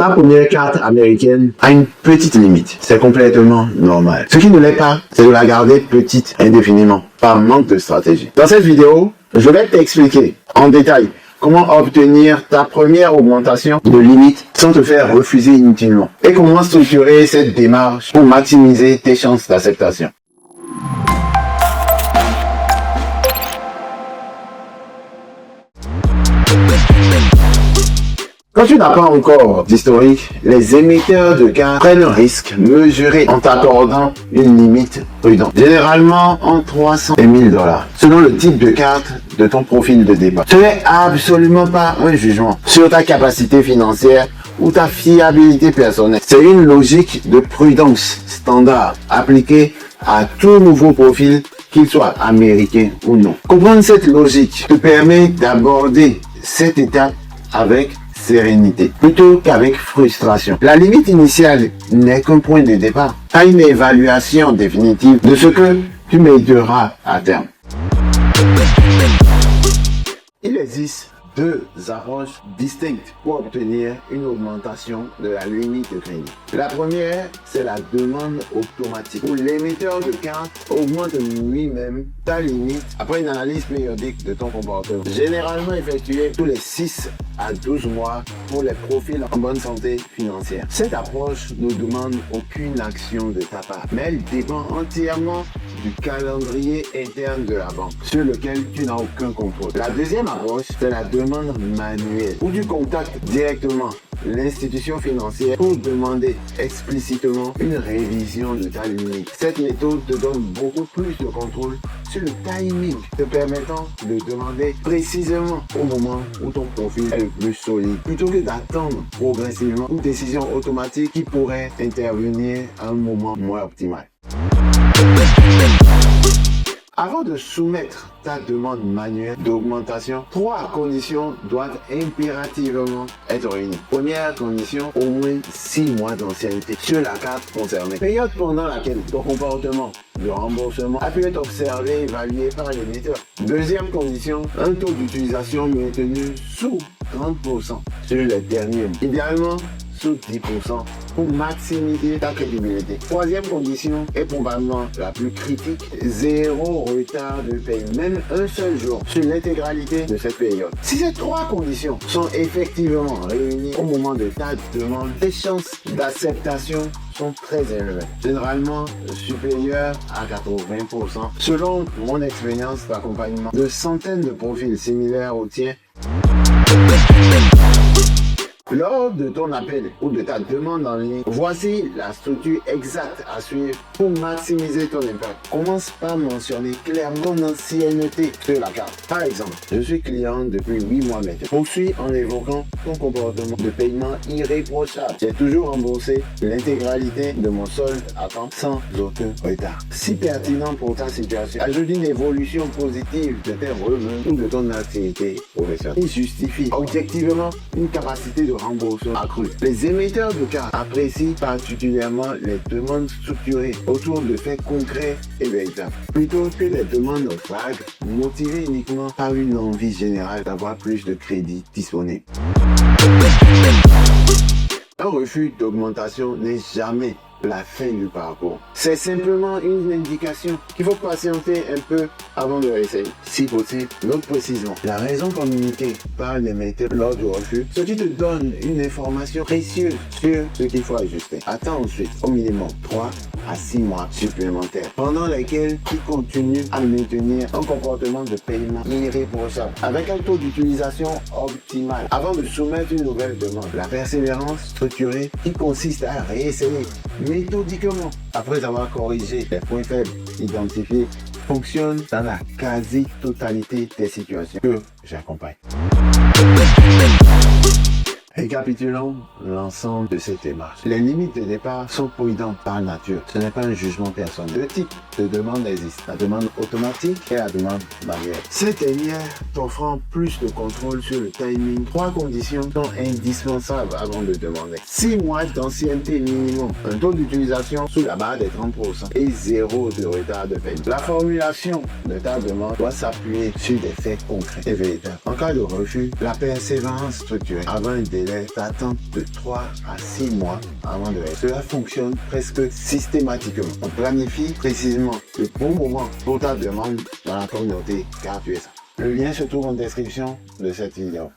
Ta première carte américaine a une petite limite. C'est complètement normal. Ce qui ne l'est pas, c'est de la garder petite indéfiniment, par manque de stratégie. Dans cette vidéo, je vais t'expliquer en détail comment obtenir ta première augmentation de limite sans te faire refuser inutilement. Et comment structurer cette démarche pour maximiser tes chances d'acceptation. Quand tu n'as pas encore d'historique, les émetteurs de cartes prennent un risque mesuré en t'accordant une limite prudente. Généralement entre 300 et 1000 $, selon le type de carte de ton profil de départ. Ce n'est absolument pas un jugement sur ta capacité financière ou ta fiabilité personnelle. C'est une logique de prudence standard appliquée à tout nouveau profil, qu'il soit américain ou non. Comprendre cette logique te permet d'aborder cette étape avec sérénité, plutôt qu'avec frustration. La limite initiale n'est qu'un point de départ, pas une évaluation définitive de ce que tu mériteras à terme. Il existe deux approches distinctes pour obtenir une augmentation de la limite de crédit. La première, c'est la demande automatique, où l'émetteur de carte augmente lui-même ta limite après une analyse périodique de ton comportement, généralement effectuée tous les 6 à 12 mois pour les profils en bonne santé financière. Cette approche ne demande aucune action de ta part, mais elle dépend entièrement du calendrier interne de la banque, sur lequel tu n'as aucun contrôle. La deuxième approche, c'est la demande manuelle, où tu contactes directement l'institution financière pour demander explicitement une révision de ta limite. Cette méthode te donne beaucoup plus de contrôle sur le timing, te permettant de demander précisément au moment où ton profil est le plus solide, plutôt que d'attendre progressivement une décision automatique qui pourrait intervenir à un moment moins optimal. Avant de soumettre ta demande manuelle d'augmentation, 3 conditions doivent impérativement être réunies. Première condition, au moins 6 mois d'ancienneté sur la carte concernée. Période pendant laquelle ton comportement de remboursement a pu être observé et évalué par l'émetteur. Deuxième condition, un taux d'utilisation maintenu sous 30% sur les derniers mois. Idéalement, sous 10% pour maximiser ta crédibilité. Troisième condition est probablement la plus critique, 0 retard de paiement, même un seul jour sur l'intégralité de cette période. Si ces 3 conditions sont effectivement réunies au moment de ta demande, tes chances d'acceptation sont très élevées, généralement supérieures à 80%. Selon mon expérience d'accompagnement de centaines de profils similaires au tien, lors de ton appel ou de ta demande en ligne, voici la structure exacte à suivre pour maximiser ton impact. Commence par mentionner clairement ton ancienneté sur la carte. Par exemple, je suis client depuis 8 mois maintenant. Poursuis en évoquant ton comportement de paiement irréprochable. J'ai toujours remboursé l'intégralité de mon solde à temps sans aucun retard. Si pertinent pour ta situation, ajoute une évolution positive de tes revenus ou de ton activité professionnelle. Il justifie objectivement une capacité de remboursement accru. Les émetteurs de cartes apprécient particulièrement les demandes structurées autour de faits concrets et véritables, plutôt que les demandes vagues motivées uniquement par une envie générale d'avoir plus de crédit disponible. Un refus d'augmentation n'est jamais la fin du parcours. C'est simplement une indication qu'il faut patienter un peu avant de réessayer. Si possible, note précisément la raison communiquée par l'émetteur lors du refus, ce qui te donne une information précieuse sur ce qu'il faut ajuster. Attends ensuite au minimum 3 à 6 mois supplémentaires, pendant lesquels tu continues à maintenir un comportement de paiement irréprochable, avec un taux d'utilisation optimal, avant de soumettre une nouvelle demande. La persévérance structurée qui consiste à réessayer méthodiquement après avoir corrigé les points faibles identifiés fonctionne dans la quasi-totalité des situations que j'accompagne. Récapitulons l'ensemble de cette démarche. Les limites de départ sont prudentes par nature. Ce n'est pas un jugement personnel. 2 types de demandes existent. La demande automatique et la demande manuelle. Cette dernière t'offrant plus de contrôle sur le timing. 3 conditions sont indispensables avant de demander. 6 mois d'ancienneté minimum. Un taux d'utilisation sous la barre des 30% et 0 de retard de paiement. La formulation de ta demande doit s'appuyer sur des faits concrets et véritables. En cas de refus, la persévérance structurée avant un délai des attentes de 3 à 6 mois avant de régler. Cela fonctionne presque systématiquement. On planifie précisément le bon moment pour ta demande dans la communauté car tu es ça. Le lien se trouve en description de cette vidéo.